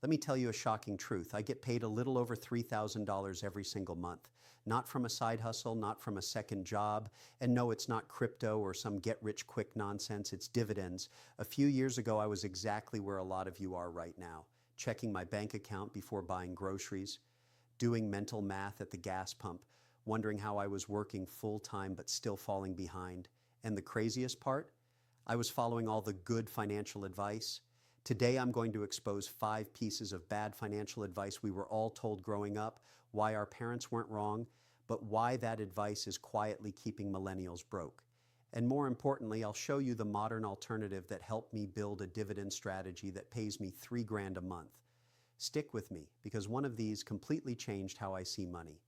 Let me tell you a shocking truth. I get paid a little over $3,000 every single month. Not from a side hustle, not from a second job. And no, it's not crypto or some get-rich-quick nonsense. It's dividends. A few years ago, I was exactly where a lot of you are right now, checking my bank account before buying groceries, doing mental math at the gas pump, wondering how I was working full-time but still falling behind. And the craziest part? I was following all the good financial advice. Today, I'm going to expose 5 pieces of bad financial advice we were all told growing up, why our parents weren't wrong, but why that advice is quietly keeping millennials broke. And more importantly, I'll show you the modern alternative that helped me build a dividend strategy that pays me $3 grand a month. Stick with me, because one of these completely changed how I see money.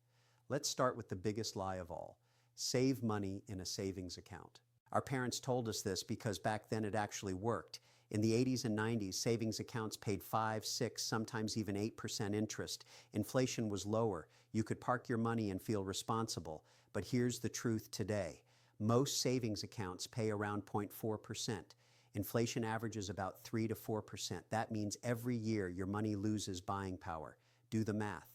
Let's start with the biggest lie of all. Save money in a savings account. Our parents told us this because back then it actually worked. In the 80s and 90s, savings accounts paid 5, 6, sometimes even 8% interest. Inflation was lower. You could park your money and feel responsible. But here's the truth today. Most savings accounts pay around 0.4%. Inflation averages about 3 to 4%. That means every year your money loses buying power. Do the math.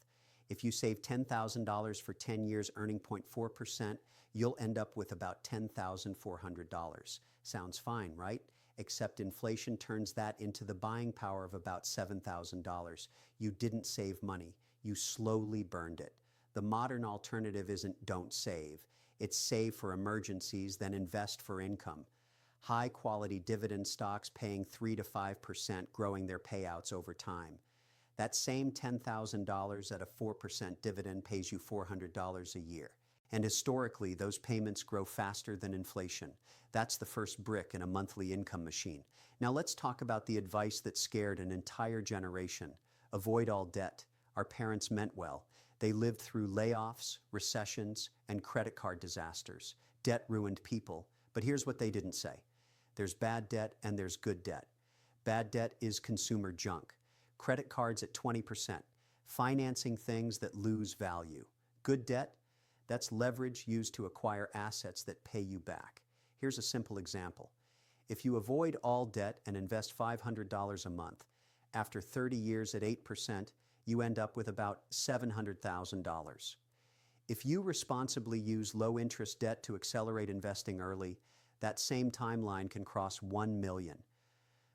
If you save $10,000 for 10 years earning 0.4%, you'll end up with about $10,400. Sounds fine, right? Except inflation turns that into the buying power of about $7,000. You didn't save money. You slowly burned it. The modern alternative isn't don't save. It's save for emergencies, then invest for income. High-quality dividend stocks paying 3 to 5%, growing their payouts over time. That same $10,000 at a 4% dividend pays you $400 a year. And historically, those payments grow faster than inflation. That's the first brick in a monthly income machine. Now let's talk about the advice that scared an entire generation. Avoid all debt. Our parents meant well. They lived through layoffs, recessions, and credit card disasters. Debt ruined people. But here's what they didn't say. There's bad debt and there's good debt. Bad debt is consumer junk. Credit cards at 20%, financing things that lose value. Good debt, that's leverage used to acquire assets that pay you back. Here's a simple example. If you avoid all debt and invest $500 a month, after 30 years at 8%, you end up with about $700,000. If you responsibly use low-interest debt to accelerate investing early, that same timeline can cross 1 million.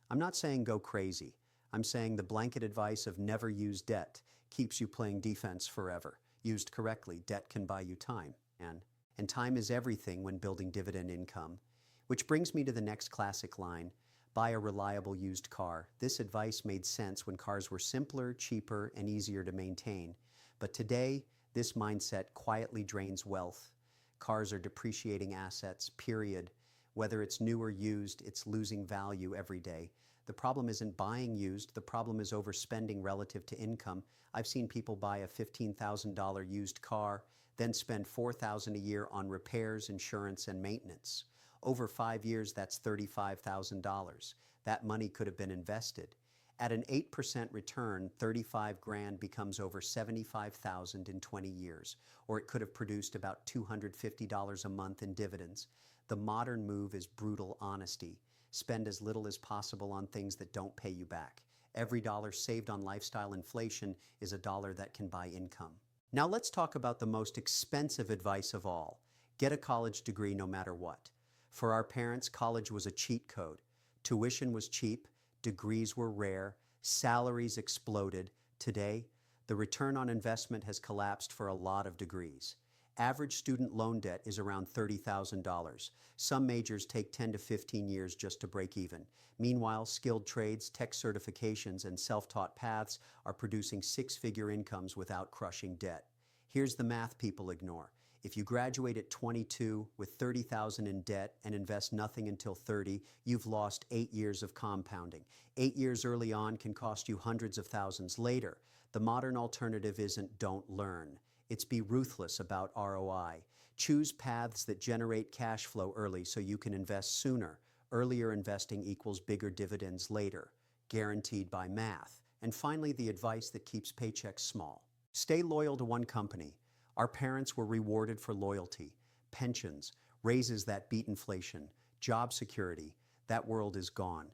I'm not saying go crazy. I'm saying the blanket advice of never use debt keeps you playing defense forever. Used correctly, debt can buy you time. And time is everything when building dividend income. Which brings me to the next classic line, buy a reliable used car. This advice made sense when cars were simpler, cheaper, and easier to maintain. But today, this mindset quietly drains wealth. Cars are depreciating assets, period. Whether it's new or used, it's losing value every day. The problem isn't buying used, the problem is overspending relative to income. I've seen people buy a $15,000 used car, then spend $4,000 a year on repairs, insurance, and maintenance. Over 5 years, that's $35,000. That money could have been invested. At an 8% return, 35 grand becomes over 75,000 in 20 years, or it could have produced about $250 a month in dividends. The modern move is brutal honesty. Spend as little as possible on things that don't pay you back. Every dollar saved on lifestyle inflation is a dollar that can buy income. Now let's talk about the most expensive advice of all. Get a college degree no matter what. For our parents, college was a cheat code. Tuition was cheap, degrees were rare, salaries exploded. Today, the return on investment has collapsed for a lot of degrees. Average student loan debt is around $30,000. Some majors take 10 to 15 years just to break even. Meanwhile, skilled trades, tech certifications, and self-taught paths are producing 6-figure incomes without crushing debt. Here's the math people ignore. If you graduate at 22 with $30,000 in debt and invest nothing until 30, you've lost 8 years of compounding. 8 years early on can cost you hundreds of thousands later. The modern alternative isn't don't learn. It's be ruthless about ROI. Choose paths that generate cash flow early so you can invest sooner. Earlier investing equals bigger dividends later, guaranteed by math. And finally, the advice that keeps paychecks small. Stay loyal to one company. Our parents were rewarded for loyalty, pensions, raises that beat inflation, job security. That world is gone.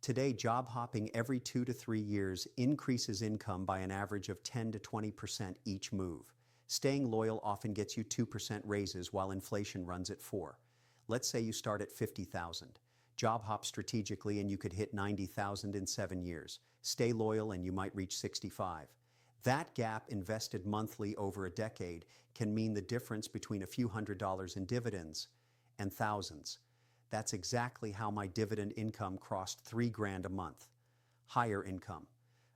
Today, job hopping every 2 to 3 years increases income by an average of 10 to 20% each move. Staying loyal often gets you 2% raises while inflation runs at 4. Let's say you start at 50,000. Job hop strategically and you could hit 90,000 in 7 years. Stay loyal and you might reach 65. That gap invested monthly over a decade can mean the difference between a few $100s in dividends and thousands. That's exactly how my dividend income crossed $3 grand a month. Higher income,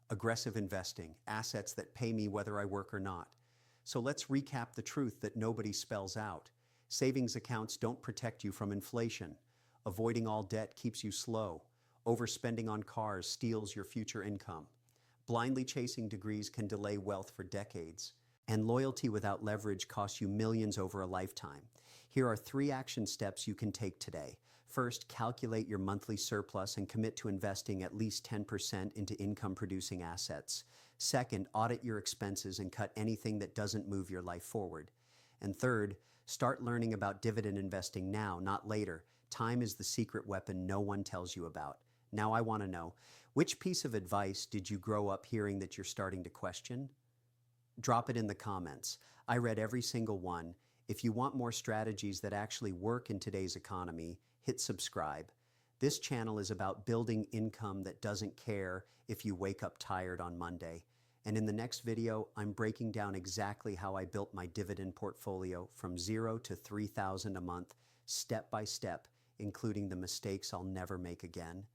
aggressive investing, assets that pay me whether I work or not. So let's recap the truth that nobody spells out. Savings accounts don't protect you from inflation. Avoiding all debt keeps you slow. Overspending on cars steals your future income. Blindly chasing degrees can delay wealth for decades. And loyalty without leverage costs you millions over a lifetime. Here are 3 action steps you can take today. First, calculate your monthly surplus and commit to investing at least 10% into income-producing assets. Second, audit your expenses and cut anything that doesn't move your life forward. And third, start learning about dividend investing now, not later. Time is the secret weapon no one tells you about. Now I want to know, which piece of advice did you grow up hearing that you're starting to question? Drop it in the comments. I read every single one. If you want more strategies that actually work in today's economy, hit subscribe. This channel is about building income that doesn't care if you wake up tired on Monday. And in the next video, I'm breaking down exactly how I built my dividend portfolio from 0 to 3,000 a month, step by step, including the mistakes I'll never make again.